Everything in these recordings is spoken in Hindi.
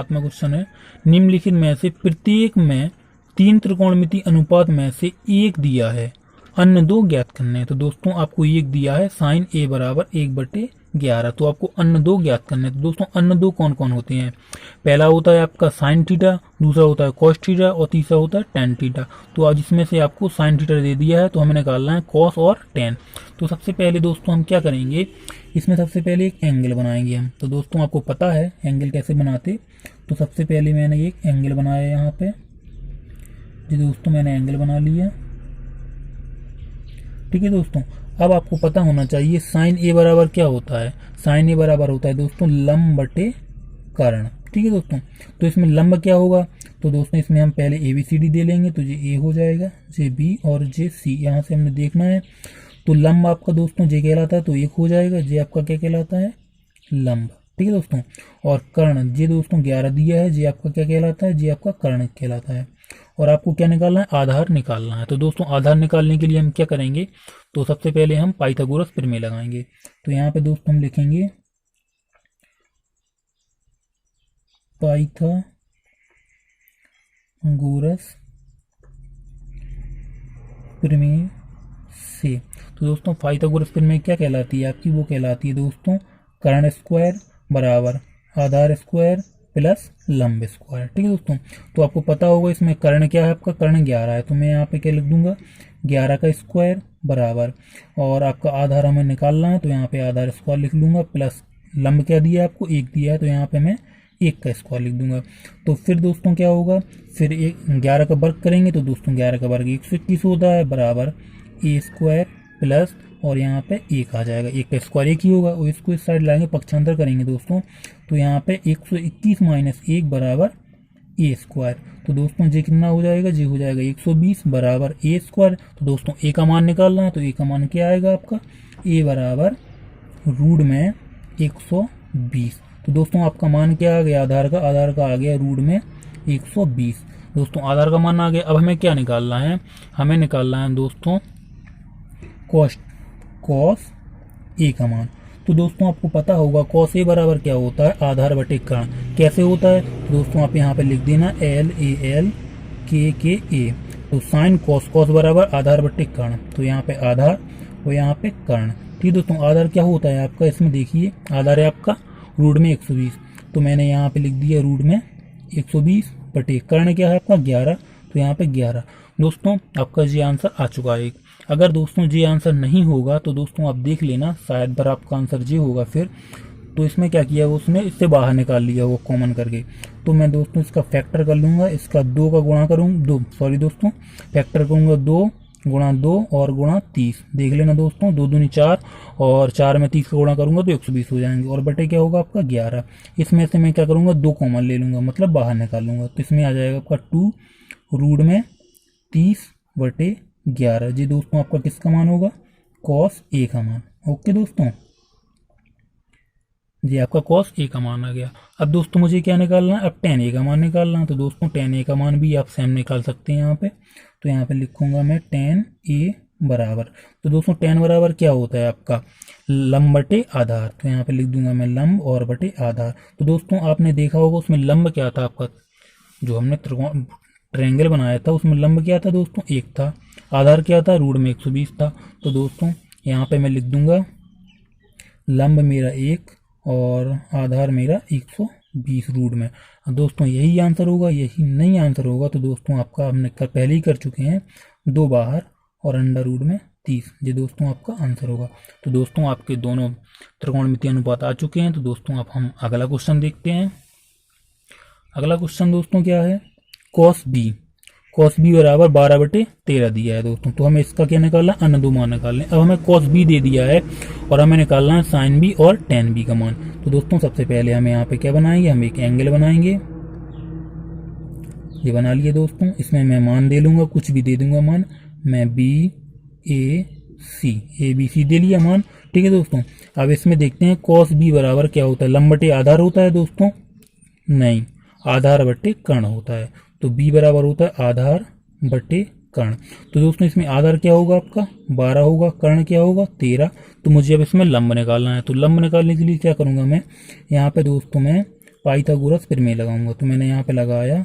7वां क्वेश्चन है, निम्नलिखित में से प्रत्येक में 3 त्रिकोणमितीय अनुपात में से एक दिया है, अन्य दो ज्ञात करने हैं। तो दोस्तों आपको एक दिया है साइन ए बराबर 1/11, तो आपको अन्य दो ज्ञात करने हैं। तो दोस्तों अन्य दो कौन कौन होते हैं? पहला होता है आपका साइन थीटा, दूसरा होता है कॉस थीटा और तीसरा होता है टेन थीटा। तो आज इसमें से आपको साइन थीटा दे दिया है, तो हमें निकालना है कॉस और टेन। तो सबसे पहले दोस्तों हम क्या करेंगे, इसमें सबसे पहले एक एंगल बनाएंगे हम। तो दोस्तों आपको पता है एंगल कैसे बनाते। तो सबसे पहले मैंने एक एंगल बनाया यहाँ पे जी दोस्तों, मैंने एंगल बना लिया। ठीक है दोस्तों, अब आपको पता होना चाहिए साइन ए बराबर क्या होता है। साइन ए बराबर होता है दोस्तों लंब बटे कर्ण। ठीक है दोस्तों, तो इसमें लंब क्या होगा, तो दोस्तों इसमें हम पहले ए बी सी डी दे लेंगे। तो ये ए हो जाएगा, जे बी और जे सी, यहाँ से हमने देखना है। तो लंब आपका दोस्तों जे कहलाता है, तो 1 हो जाएगा। जे आपका क्या कहलाता है, लंब। ठीक है दोस्तों, और कर्ण जे दोस्तों 11 दिया है, जे आपका क्या कहलाता है, जे आपका कर्ण कहलाता है। और आपको क्या निकालना है, आधार निकालना है। तो दोस्तों आधार निकालने के लिए हम क्या करेंगे, तो सबसे पहले हम पाइथागोरस प्रमेय लगाएंगे। तो यहाँ पे दोस्तों हम लिखेंगे पाइथागोरस प्रमेय से। तो दोस्तों पाइथागोरस प्रमेय क्या कहलाती है आपकी, वो कहलाती है दोस्तों कर्ण स्क्वायर बराबर आधार स्क्वायर प्लस लंब स्क्वायर। ठीक है दोस्तों, तो आपको पता होगा इसमें कर्ण क्या है, आपका कर्ण 11 है। तो मैं यहाँ पे क्या लिख दूंगा, 11 का स्क्वायर बराबर, और आपका आधार हमें निकालना है, तो यहाँ पे आधार स्क्वायर लिख लूंगा, प्लस लंब क्या दिया है आपको, 1 दिया है, तो यहाँ पे मैं 1 का स्क्वायर लिख दूंगा। तो फिर दोस्तों क्या होगा, फिर 11 का वर्ग करेंगे, तो दोस्तों 11 का वर्ग 121 होता है बराबर ए स्क्वायर प्लस, और यहाँ पे 1 आ जाएगा, 1 का स्क्वायर 1 ही होगा, और इसको इस साइड लाएंगे, पक्षांतर करेंगे दोस्तों। तो यहाँ पे 121 माइनस 1 बराबर ए स्क्वायर। तो दोस्तों ये कितना हो जाएगा, ये हो जाएगा 120 बराबर ए स्क्वायर। तो दोस्तों ए का मान निकालना है, तो ए का मान क्या आएगा आपका, ए बराबर रूट में 120। तो दोस्तों आपका मान क्या आ गया, आधार का आ गया रूट में 120। दोस्तों आधार का मान आ गया। अब हमें क्या निकालना है, हमें निकालना है दोस्तों कॉस ए का मान। तो दोस्तों आपको पता होगा कॉस ए बराबर क्या होता है, आधार बटे कर्ण। कैसे होता है, तो दोस्तों आप यहाँ पे लिख देना एल ए एल के ए। तो साइन कॉस बराबर आधार बटे कर्ण, तो यहाँ पे आधार और यहाँ पे कर्ण। ठीक दोस्तों, आधार क्या होता है आपका, इसमें देखिए आधार है आपका रूट में 120, तो मैंने यहाँ पे लिख दिया रूट में 120 बटे कर्ण क्या है आपका 11, तो यहाँ पे 11। दोस्तों आपका ये आंसर आ चुका है। अगर दोस्तों ये आंसर नहीं होगा तो दोस्तों आप देख लेना, शायद बार आपका आंसर ये होगा फिर। तो इसमें क्या किया उसने, इससे बाहर निकाल लिया वो कॉमन करके। तो मैं दोस्तों इसका फैक्टर कर लूँगा, इसका 2 का गुणा करूँगा, दोस्तों फैक्टर करूँगा 2 गुणा 2 और गुणा 30। देख लेना दोस्तों, 2 दूनी 4 और 4 में 30 का गुणा करूँगा तो 120 हो जाएंगे, और बटे क्या होगा आपका 11। इसमें से मैं क्या करूँगा, 2 कॉमन ले लूँगा, मतलब बाहर निकाल लूँगा। तो इसमें आ जाएगा आपका 2 रूट में 30 बटे 11। जी दोस्तों आपका किसका मान होगा, कॉस ए का मान। ओके दोस्तों, जी आपका कॉस ए का मान आ गया। अब दोस्तों मुझे क्या निकालना है, अब टेन ए का मान निकालना है। तो दोस्तों टेन ए का मान भी आप सेम निकाल सकते हैं यहाँ पे। तो यहाँ पे लिखूंगा मैं टेन ए बराबर, तो दोस्तों टेन बराबर क्या होता है आपका, लंब बटे आधार। तो यहाँ पे लिख दूंगा मैं लंब और बटे आधार। तो दोस्तों आपने देखा होगा उसमें लंब क्या था आपका, जो हमने ट्रायंगल बनाया था उसमें लंब क्या था दोस्तों, 1 था। आधार क्या था, रूट में 120 था। तो दोस्तों यहाँ पे मैं लिख दूंगा लंब मेरा 1 और आधार मेरा 120 रूट में। दोस्तों यही आंसर होगा, यही नहीं आंसर होगा तो दोस्तों आपका हमने पहले ही कर चुके हैं, 2 बाहर और अंडर रूट में 30। ये दोस्तों आपका आंसर होगा। तो दोस्तों आपके दोनों त्रिकोणमितीय अनुपात आ चुके हैं। तो दोस्तों अब हम अगला क्वेश्चन देखते हैं। अगला क्वेश्चन दोस्तों क्या है, कॉस बी बराबर 12/13 दिया है दोस्तों। तो हमें इसका क्या निकालना, अन्य दो मान निकालने। अब हमें कॉस बी दे दिया है और हमें निकालना है साइन बी और टेन बी का मान। तो दोस्तों सबसे पहले हमें यहाँ पे क्या बनाएंगे, हम एक एंगल बनाएंगे। ये बना लिए दोस्तों, इसमें मैं मान दे लूंगा, कुछ भी दे दूंगा मान, मैं बी ए बी सी दे लिया मान। ठीक है दोस्तों, अब इसमें देखते हैं कॉस बी बराबर क्या होता है, लंब बटे आधार होता है दोस्तों, नहीं आधार बटे कर्ण होता है। तो b बराबर होता है आधार बटे कर्ण। तो दोस्तों इसमें आधार क्या होगा आपका 12 होगा, कर्ण क्या होगा 13। तो मुझे अब इसमें लंब निकालना है। तो लंब निकालने के लिए क्या करूंगा मैं, यहाँ पे दोस्तों मैं पाइथागोरस प्रमेय लगाऊंगा। तो मैंने यहाँ पे लगाया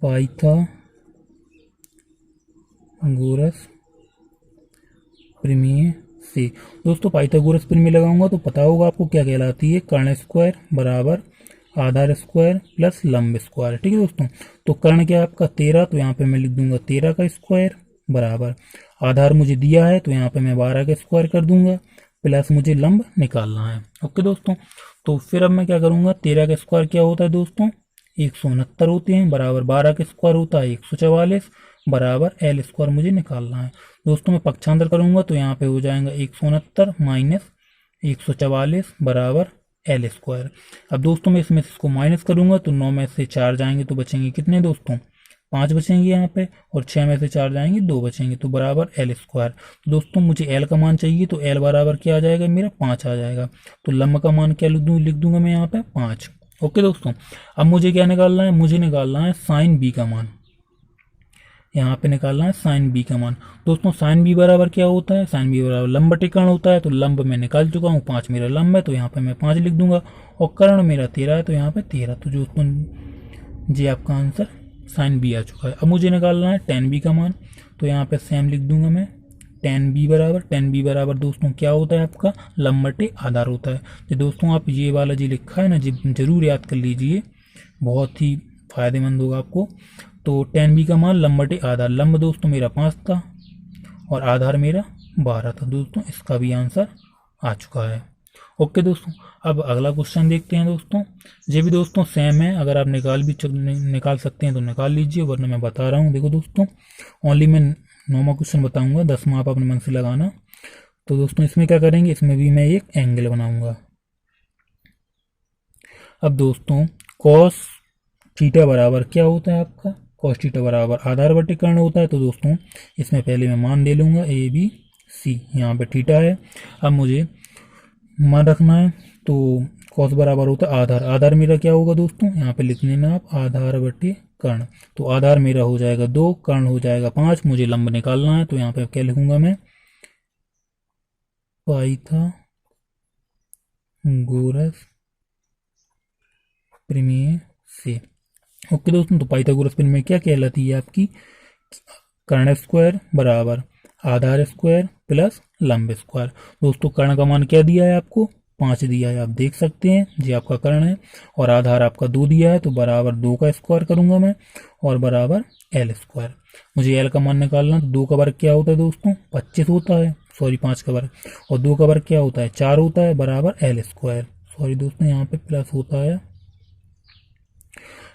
पाइथागोरस प्रमेय से। दोस्तों पाइथागोरस प्रमेय लगाऊंगा तो पता होगा आपको क्या कहलाती है, कर्ण स्क्वायर बराबर आधार स्क्वायर प्लस लंब स्क्वायर। ठीक है दोस्तों, तो कर्ण क्या है आपका 13, तो यहाँ पे मैं लिख दूंगा 13 का स्क्वायर बराबर आधार मुझे दिया है तो यहाँ पे मैं 12 का स्क्वायर कर दूंगा प्लस मुझे लंब निकालना है। ओके दोस्तों, तो फिर अब मैं क्या करूंगा, 13 का स्क्वायर क्या होता है दोस्तों 169 होते हैं बराबर 12 का स्क्वायर होता है 144 बराबर एल स्क्वायर मुझे निकालना है। दोस्तों मैं पक्षांतर करूंगा तो यहाँ पे हो जाएगा 169 माइनस 144 बराबर एल स्क्वायर। अब दोस्तों मैं इसमें से इसको माइनस करूंगा तो 9 में से 4 जाएंगे तो बचेंगे कितने दोस्तों 5 बचेंगे यहाँ पे, और 6 में से 4 जाएंगे 2 बचेंगे तो बराबर एल स्क्वायर। तो दोस्तों मुझे एल का मान चाहिए तो एल बराबर क्या आ जाएगा मेरा 5 आ जाएगा। तो लंब का मान क्या लिख दूंगा मैं यहाँ पे 5। ओके दोस्तों, अब मुझे क्या निकालना है, मुझे निकालना है साइन बी का मान। यहाँ पे निकालना है साइन बी का मान। दोस्तों साइन बी बराबर क्या होता है, साइन बी बराबर लंब बटे कर्ण होता है। तो लंब मैं निकाल चुका हूँ, 5 मेरा लंब है तो यहाँ पे मैं 5 लिख दूंगा, और कर्ण मेरा 13 है तो यहाँ पे 13। तो दोस्तों जी आपका आंसर साइन बी आ चुका है। अब मुझे निकालना है टेन बी का मान, तो यहाँ पे सेम लिख दूंगा मैं टेन बी बराबर दोस्तों क्या होता है आपका लंब बटे आधार होता है। तो दोस्तों आप ये वाला जी लिखा है ना जी जरूर याद कर लीजिए, बहुत ही फायदेमंद होगा आपको। तो टेन बी का मान लंब बटे आधार, लंब दोस्तों मेरा 5 था और आधार मेरा 12 था। दोस्तों इसका भी आंसर आ चुका है। ओके दोस्तों, अब अगला क्वेश्चन देखते हैं दोस्तों। ये भी दोस्तों सेम है, अगर आप निकाल सकते हैं तो निकाल लीजिए, वरना मैं बता रहा हूँ। देखो दोस्तों ओनली मैं 9वां क्वेश्चन बताऊंगा, 10वां आप अपने मन से लगाना। तो दोस्तों इसमें क्या करेंगे, इसमें भी मैं एक एंगल बनाऊंगा। अब दोस्तों कॉस थीटा बराबर क्या होता है आपका, कॉस थीटा बराबर आधार बटे कर्ण होता है। तो दोस्तों इसमें पहले मैं मान ले लूंगा ए बी सी, यहाँ पे थीटा है। अब मुझे मान रखना है, तो कॉस बराबर होता है आधार, आधार मेरा क्या होगा दोस्तों यहाँ पे लिख लेना आप आधार बटे कर्ण। तो आधार मेरा हो जाएगा 2, कर्ण हो जाएगा 5, मुझे लंब निकालना है। तो यहाँ पे क्या लिखूंगा मैं पाइथागोरस प्रमेय से। ओके दोस्तों, तो पाइथागोरस प्रमेय क्या कहलाती है आपकी, कर्ण स्क्वायर बराबर आधार स्क्वायर प्लस लंब स्क्वायर। दोस्तों कर्ण का मान क्या दिया है आपको 5 दिया है, आप देख सकते हैं जी आपका कर्ण है, और आधार आपका 2 दिया है तो बराबर 2 का स्क्वायर करूंगा मैं और बराबर एल स्क्वायर। मुझे एल का मान निकालना, तो 2 का वर्ग क्या होता है दोस्तों 25 होता है, सॉरी 5 का वर्ग, और 2 का वर्ग क्या होता है 4 होता है बराबर एल स्क्वायर। सॉरी दोस्तों यहाँ पे प्लस होता है।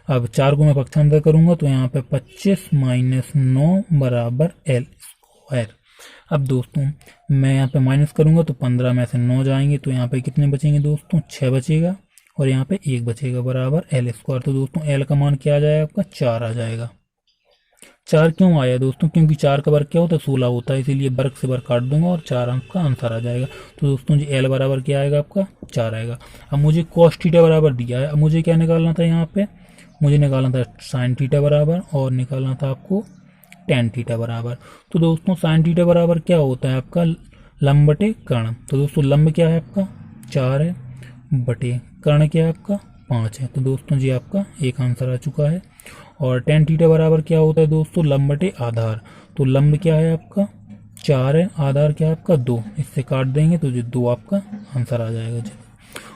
अब 4 को मैं पक्षांतर करूंगा तो यहाँ पे 25 माइनस 9 बराबर एल स्क्वायर। अब दोस्तों मैं यहाँ पे माइनस करूंगा तो 15 में से 9 जाएंगे तो यहाँ पे कितने बचेंगे दोस्तों 6 बचेगा, और यहाँ पे 1 बचेगा बराबर एल स्क्वायर। तो दोस्तों एल का मान क्या आ जाएगा आपका 4 आ जाएगा। 4 क्यों आया दोस्तों, क्योंकि 4 का वर्ग क्या होता है 16 होता है, इसीलिए वर्ग से वर्ग काट दूंगा और 4 अंक का आंसर आ जाएगा। तो दोस्तों जी एल बराबर क्या आएगा आपका 4 आएगा। अब मुझे कॉस थीटा बराबर दिया है, अब मुझे क्या निकालना था, यहाँ पे मुझे निकालना था साइन थीटा बराबर और निकालना था आपको टेन थीटा बराबर। तो दोस्तों साइन थीटा बराबर क्या होता है आपका लंब बटे कर्ण। तो दोस्तों लंब क्या है आपका 4 है बटे कर्ण क्या है आपका 5 है। तो दोस्तों जी आपका एक आंसर आ चुका है। और टेन थीटा बराबर क्या होता है दोस्तों लंब बटे आधार। तो लंब क्या है आपका 4 है, आधार क्या है आपका 2, इससे काट देंगे तो जो 2 आपका आंसर आ जाएगा जी।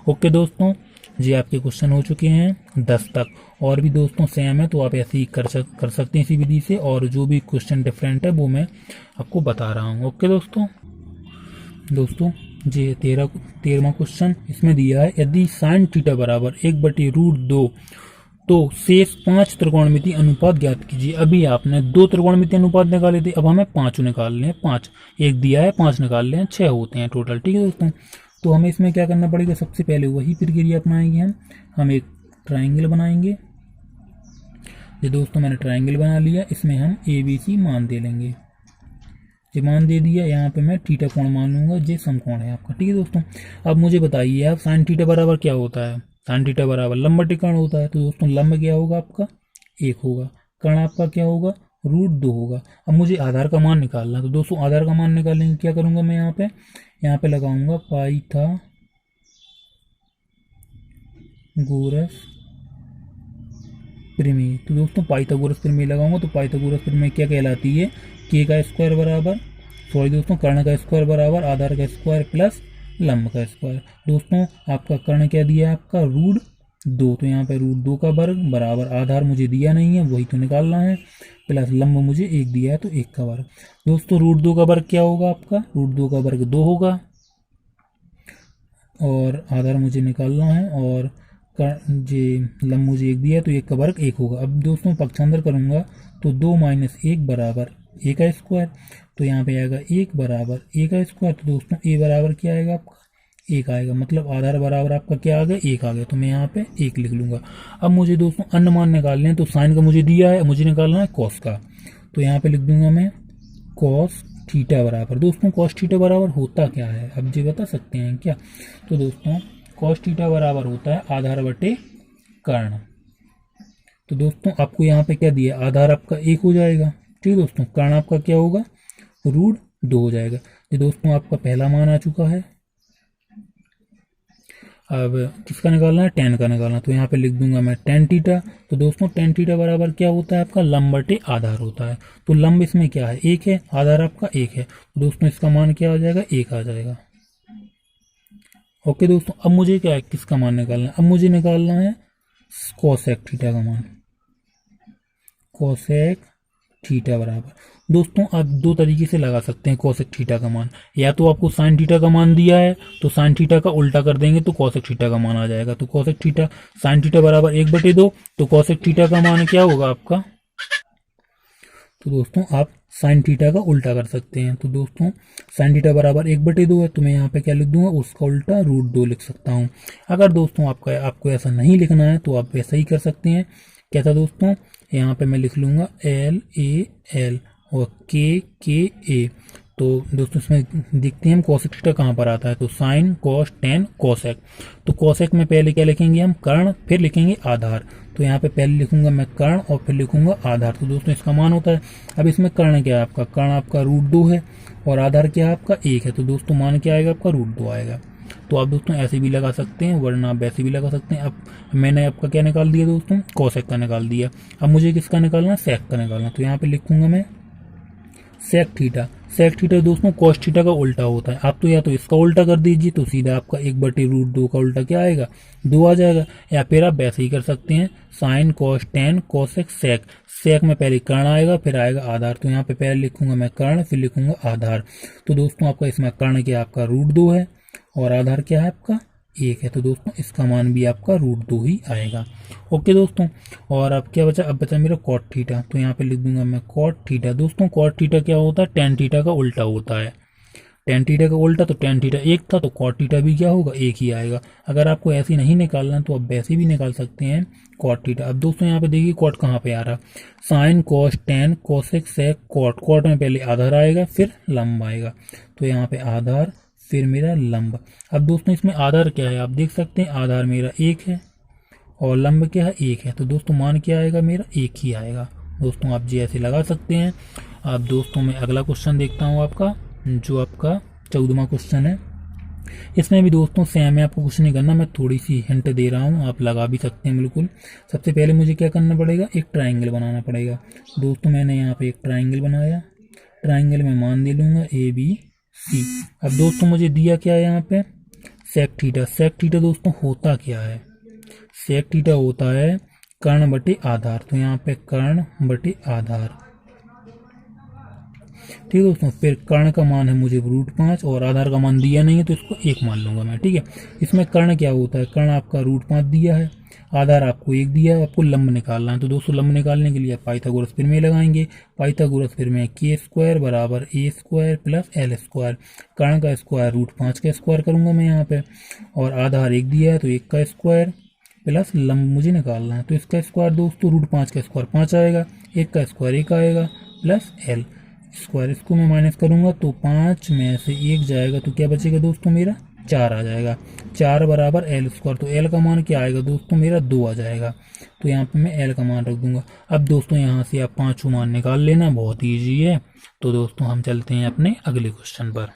ओके दोस्तों जी आपके क्वेश्चन हो चुके हैं 10 तक, और भी दोस्तों सेम है तो आप ऐसे ही कर सकते हैं इसी विधि से, और जो भी क्वेश्चन डिफरेंट है वो मैं आपको बता रहा हूँ। ओके दोस्तों जी 13वां क्वेश्चन इसमें दिया है, यदि साइन थीटा बराबर 1/√2 तो शेष 5 त्रिकोणमितीय अनुपात ज्ञात कीजिए। अभी आपने 2 त्रिकोणमितीय अनुपात निकाले थे, अब हमें 5 निकालने हैं। 5 एक दिया है 5 निकाल लें, 6 होते हैं टोटल। ठीक है दोस्तों, तो हमें इसमें क्या करना पड़ेगा, सबसे पहले वही प्रक्रिया अपनाएंगे हम एक ट्राइंगल बनाएंगे। ये दोस्तों मैंने ट्राइंगल बना लिया, इसमें हम ए बी सी मान दे लेंगे। ये मान दे दिया, यहाँ पे मैं थीटा कोण मान लूंगा, ये समकोण है आपका। ठीक है दोस्तों, अब मुझे बताइए आप साइन थीटा बराबर क्या होता है, साइन थीटा बराबर लंब बटे कर्ण होता है। तो दोस्तों लंब क्या होगा आपका 1 होगा, कर्ण आपका क्या होगा √2 होगा। अब मुझे आधार का मान निकालना है, तो दोस्तों आधार का मान निकालने क्या करूंगा मैं यहाँ पे लगाऊंगा पाइथागोरस प्रमेय। तो दोस्तों पाइथागोरस प्रमेय लगाऊंगा तो पाइथागोरस प्रमेय क्या कहलाती है, के का स्क्वायर बराबर, सॉरी दोस्तों, कर्ण का स्क्वायर बराबर आधार का स्क्वायर प्लस लंब का स्क्वायर। दोस्तों आपका कर्ण क्या दिया है, आपका √2, तो यहाँ पे √2 का वर्ग बराबर आधार मुझे दिया नहीं है वही तो निकालना है, प्लस लंब मुझे 1 दिया है तो 1 का वर्ग। दोस्तों √2 का वर्ग क्या होगा, आपका √2 का वर्ग 2 होगा, और आधार मुझे निकालना है, और जे लंब मुझे 1 दिया है तो 1 का वर्ग 1 होगा। अब दोस्तों पक्षांतर करूंगा तो 2 - 1 बराबर a का स्क्वायर, तो यहाँ पे आएगा 1 बराबर a का स्क्वायर। तो दोस्तों a बराबर क्या आएगा, आपका 1 आएगा, मतलब आधार बराबर आपका क्या आ गया, 1 आ गया, तो मैं यहाँ पे 1 लिख लूंगा। अब मुझे दोस्तों अन्य मान निकालने हैं, तो साइन का मुझे दिया है, मुझे निकालना है कॉस का, तो यहाँ पे लिख दूंगा मैं कॉस थीटा बराबर। दोस्तों कॉस थीटा बराबर होता क्या है, अब जी बता सकते हैं क्या, तो दोस्तों कॉस थीटा बराबर होता है आधार बटे कर्ण। तो दोस्तों आपको यहाँ पे क्या दिया, आधार आपका 1 हो जाएगा, ठीक है दोस्तों, कर्ण आपका क्या होगा, √2 हो जाएगा। ये दोस्तों आपका पहला मान आ चुका है। अब किसका निकालना है, tan का निकालना, तो यहाँ पे लिख दूंगा मैं tan थीटा। तो दोस्तों tan थीटा बराबर क्या होता है, आपका लंब बटे आधार होता है। तो लंब इसमें क्या है, 1 है, आधार आपका 1 है, तो दोस्तों इसका मान क्या आ जाएगा, 1 आ जाएगा। ओके दोस्तों, अब मुझे क्या है, किसका मान निकालना है, अब मुझे निकालना है कोसेक थीटा का मान। कोसेक थीटा बराबर, दोस्तों आप दो तरीके से लगा सकते हैं कोसेक थीटा का मान, या तो आपको साइन थीटा का मान दिया है तो साइन थीटा का उल्टा कर देंगे तो कोसेक थीटा का मान आ जाएगा। तो कोसेक थीटा साइन थीटा बराबर 1/2, तो कोसेक थीटा का मान क्या होगा आपका, तो दोस्तों आप साइन थीटा का उल्टा कर सकते हैं। तो दोस्तों साइन थीटा बराबर 1/2 है, तो मैं यहाँ पे क्या लिख दूंगा, उसका उल्टा √2 लिख सकता हूँ। अगर दोस्तों आपको ऐसा नहीं लिखना है तो आप वैसा ही कर सकते हैं। कैसा दोस्तों, यहाँ पे मैं लिख लूंगा LAL और KA। तो दोस्तों इसमें देखते हैं हम कोसेक थीटा कहाँ पर आता है, तो साइन कॉस टेन कोसेक। तो कोसेक में पहले क्या लिखेंगे हम, कर्ण, फिर लिखेंगे आधार। तो यहाँ पे पहले लिखूंगा मैं कर्ण और फिर लिखूंगा आधार। तो दोस्तों इसका मान होता है, अब इसमें कर्ण क्या है आपका, कर्ण आपका √2 है और आधार क्या है आपका 1 है, तो दोस्तों मान क्या आएगा आपका √2 आएगा। तो आप दोस्तों ऐसे भी लगा सकते हैं, वरना आप वैसे भी लगा सकते हैं। अब मैंने आपका क्या निकाल दिया दोस्तों, कोसेक का निकाल दिया। अब मुझे किसका निकालना, सेक का निकालना। तो यहाँ पे लिखूंगा मैं सेक थीटा। सेक थीटा दोस्तों कॉस थीटा का उल्टा होता है। आप तो या तो इसका उल्टा कर दीजिए तो सीधा आपका 1/√2 का उल्टा क्या आएगा, 2 आ जाएगा, या फिर आप वैसे ही कर सकते हैं, sine cos tan cosec sec. Sec में पहले कर्ण आएगा फिर आएगा आधार। तो यहाँ पे पहले लिखूंगा मैं कर्ण फिर लिखूंगा आधार। तो दोस्तों आपका इसमें कर्ण क्या आपका √2 है और आधार क्या है आपका 1 है, तो दोस्तों इसका मान भी आपका √2 ही आएगा। ओके दोस्तों, और अब क्या बचा, अब बचा मेरा कॉट थीटा। तो यहाँ पे लिख दूंगा मैं कॉट थीटा। दोस्तों कॉट थीटा क्या होता है, टेन थीटा का उल्टा होता है। टेन थीटा का उल्टा, तो टेन थीटा 1 था तो कॉट थीटा भी क्या होगा, 1 ही आएगा। अगर आपको ऐसे नहीं निकालना तो आप वैसे भी निकाल सकते हैं कॉट थीटा। अब दोस्तों यहाँ पे देखिए कॉट कहाँ पे आ रहा, sine cos tan cosec sec cot. Cot में पहले आधार आएगा फिर लंब आएगा, तो यहाँ पे आधार फिर मेरा लंब। अब दोस्तों इसमें आधार क्या है, आप देख सकते हैं आधार मेरा 1 है और लंब क्या है 1 है, तो दोस्तों मान क्या आएगा मेरा 1 ही आएगा। दोस्तों आप जी ऐसे लगा सकते हैं। अब दोस्तों मैं अगला क्वेश्चन देखता हूँ आपका, जो आपका 14वां क्वेश्चन है। इसमें भी दोस्तों सेम है, आपको कुछ नहीं करना, मैं थोड़ी सी हिंट दे रहा हूँ, आप लगा भी सकते हैं बिल्कुल। सबसे पहले मुझे क्या करना पड़ेगा, एक ट्राइंगल बनाना पड़ेगा। दोस्तों मैंने यहाँ पे एक ट्राइंगल बनाया, ट्राइंगल में मान दे लूँगा ABC। अब दोस्तों मुझे दिया क्या है यहाँ पे, सेक थीटा। सेक थीटा दोस्तों होता क्या है, सेक थीटा होता है कर्ण बटे आधार। तो यहाँ पे कर्ण बटे आधार, ठीक है दोस्तों। फिर कर्ण का मान है मुझे √5 और आधार का मान दिया नहीं है तो इसको 1 मान लूंगा मैं, ठीक है। इसमें कर्ण क्या होता है, कर्ण आपका √5 दिया है, आधार आपको 1 दिया है, आपको लंब निकालना है। तो दोस्तों लंब निकालने के लिए आप पाइथागोरस प्रमेय लगाएंगे। पाइथागोरस प्रमेय k² बराबर a² प्लस l²। कर्ण का स्क्वायर √5 का स्क्वायर करूंगा मैं यहाँ पे, और आधार 1 दिया है तो 1 का स्क्वायर प्लस लंब मुझे निकालना है। तो इसका स्क्वायर दोस्तों √5 का स्क्वायर 5 आएगा, 1 का स्क्वायर 1 आएगा प्लस l स्क्वायर। इसको मैं माइनस करूंगा तो 5 में से 1 जाएगा तो क्या बचेगा दोस्तों मेरा 4 आ जाएगा। 4 बराबर l², तो l का मान क्या आएगा दोस्तों मेरा 2 आ जाएगा। तो यहाँ पे मैं l का मान रख दूंगा। अब दोस्तों यहाँ से आप 5 मान निकाल लेना, बहुत ईजी है। तो दोस्तों हम चलते हैं अपने अगले क्वेश्चन पर।